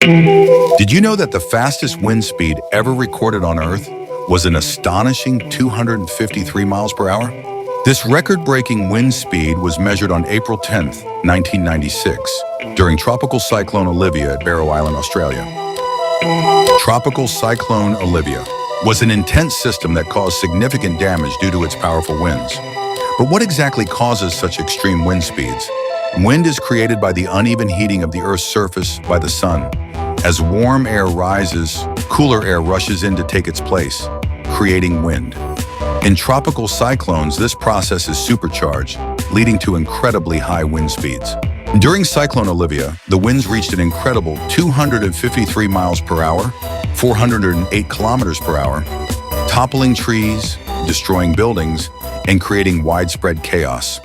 Did you know that the fastest wind speed ever recorded on Earth was an astonishing 253 miles per hour? This record-breaking wind speed was measured on April 10th, 1996, during Tropical Cyclone Olivia at Barrow Island, Australia. Tropical Cyclone Olivia was an intense system that caused significant damage due to its powerful winds. But what exactly causes such extreme wind speeds? Wind is created by the uneven heating of the Earth's surface by the sun. As warm air rises, cooler air rushes in to take its place, creating wind. In tropical cyclones, this process is supercharged, leading to incredibly high wind speeds. During Cyclone Olivia, the winds reached an incredible 253 miles per hour, 408 kilometers per hour, toppling trees, destroying buildings, and creating widespread chaos.